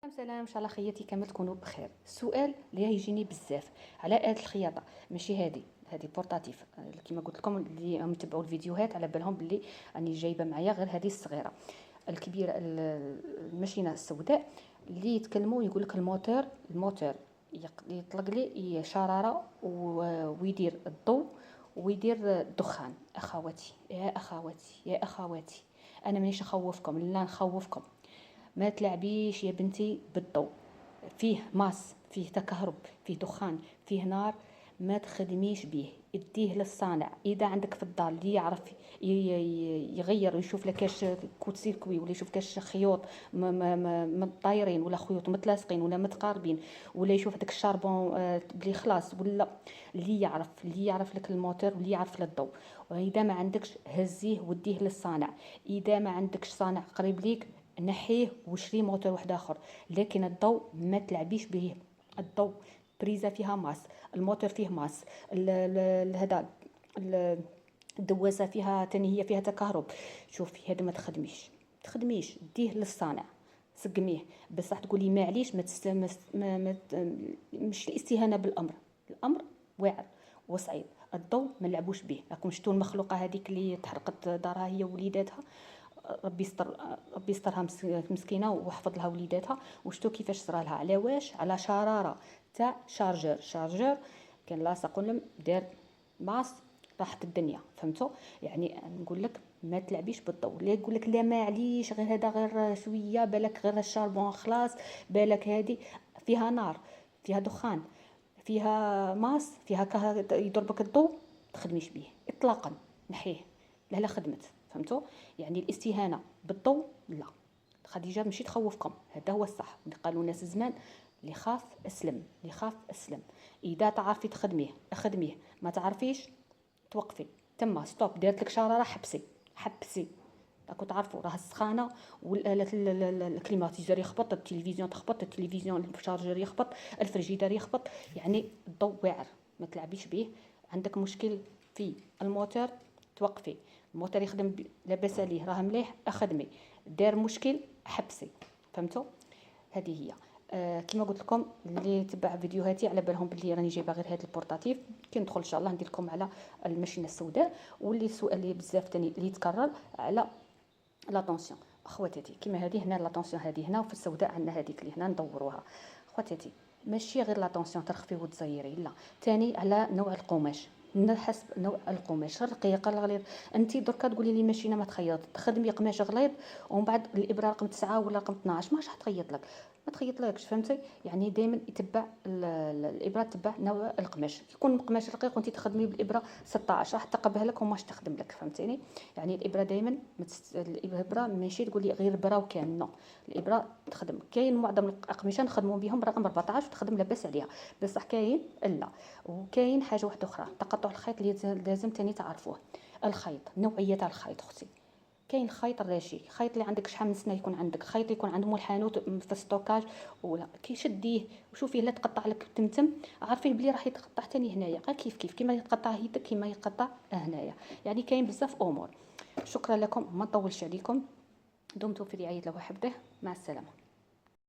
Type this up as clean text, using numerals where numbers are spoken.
سلام ان شاء الله خياتي كامل تكونوا بخير. السؤال اللي يجيني بزاف على آلة الخياطه، ماشي هذه بورتاتيف كما قلت لكم اللي متبعوا الفيديوهات على بالهم باللي راني جايبه معايا غير هذه الصغيره. الكبيره الماشينه السوداء اللي يتكلموا يقول لك الموتور يطلق لي شراره ويدير الضوء ويدير الدخان. اخواتي يا اخواتي يا اخواتي، انا مانيش نخوفكم، لا نخوفكم، ما تلعبيش يا بنتي بالضوء، فيه ماس، فيه تكهرب، فيه دخان، فيه نار، ما تخدميش به، اديه للصانع. اذا عندك في الدار اللي يعرف يغير ويشوف لك كاش كوت سيركوي، ولا يشوف كاش خيوط مطايرين ولا خيوط متلاصقين ولا متقاربين، ولا يشوف هذاك الشاربون بلي خلاص، ولا اللي يعرف لك الموتور واللي يعرف لك الضوء. واذا ما عندكش هزيه وديه للصانع. اذا ما عندكش صانع قريب ليك نحيه وشري موتور واحد اخر. لكن الضوء ما تلعبيش به. الضوء بريزه فيها ماس، الموتور فيه ماس، هذا الدواسه فيها تاني، هي فيها تكهرب. شوفي هذا ما تخدميش ديه للصانع، سقميه. بصح تقولي معليش مش الاستهانه بالامر، الامر واعر وصعيب. الضوء ما نلعبوش به. راكم شفتوا المخلوقه هذيك اللي تحرقت دارها هي ووليداتها، ربي يسترها مسكينه وحفظ لها وليداتها. وشتو كيفاش صرالها؟ على واش؟ على شراره تاع شارجور كان لاصق لهم دار ماس، راحت الدنيا. فهمتوا؟ يعني نقول لك ما تلعبيش بالضوء. اللي يقول لك لا معليش غير هذا، غير شويه، بالك غير الشاربون خلاص، بالك هذه فيها نار، فيها دخان، فيها ماس، فيها يضربك الضوء، تخدميش به اطلاقا، نحيه. لا خدمت. فهمتوا؟ يعني الاستهانه بالضوء لا. خديجه ماشي تخوفكم، هذا هو الصح. قالوا ناس زمان اللي خاف اسلم. اذا تعرفي تخدميه اخدميه، ما تعرفيش توقفي تما ستوب. دارت لك شراره حبسي. راكو تعرفوا راه السخانه والالات الكليماتيزور يخبط، التلفزيون تخبط، التلفزيون الشارجر يخبط، الفريجيدار يخبط. يعني الضوء واعر، ما تلعبيش به. عندك مشكل في الموتور توقفي. الموتور يخدم لاباس عليه راه مليح اخدمي، دار مشكل حبسي. فهمتوا؟ هذه هي. كما قلت لكم اللي تبع فيديوهاتي على بالهم بلي راني جايبه غير هذا البورتاتيف. كي ندخل ان شاء الله ندير لكم على الماشينه السوداء. واللي السؤال اللي بزاف تاني اللي يتكرر على لاتونسيون. اخواتاتي كيما هذه هنا لاتونسيون، هذه هنا، وفي السوداء عندنا هذيك اللي هنا ندوروها. اخواتاتي ماشي غير لاتونسيون ترخفي وتزيري، لا، تاني على نوع القماش، حسب نوع القماش، الرقيق الغليظ. انت دركا تقولي لي ماشينه ما تخيط، تخدمي قماش غليظ ومن بعد الابره رقم 9 ولا رقم 12 ماش تخيط لك، ما تخيط لكش. فهمتي؟ يعني دائما يتبع الابره تبع نوع القماش. يكون القماش رقيق وانت تخدمي بالابره 16 راح تقبها لك وماش تخدم لك. فهمتيني؟ يعني الابره دائما الابره ماشي تقولي غير برا وكان نو، الابره تخدم. كاين معظم الاقمشه نخدموا بهم رقم 14 وتخدم لاباس عليها، بصح كاين لا. وكاين حاجه واحده اخرى، تقطع الخيط اللي لازم تاني تعرفوه. الخيط، نوعيه تاع الخيط اختي. كاين خيط الراشي، خيط اللي عندك شحال من سنه يكون عندك، خيط اللي يكون عند مول الحانوت في الستوكاج، ولا كيشديه وشوفيه لا تقطع لك تمتم، عارفيه بلي راح يتقطع تاني هنايا، كيف كيما يتقطع يدك كيما يتقطع هنايا. يعني كاين بزاف امور. شكرا لكم، ما نطولش عليكم، دمتم في رعايه الله وحفظه، مع السلامه.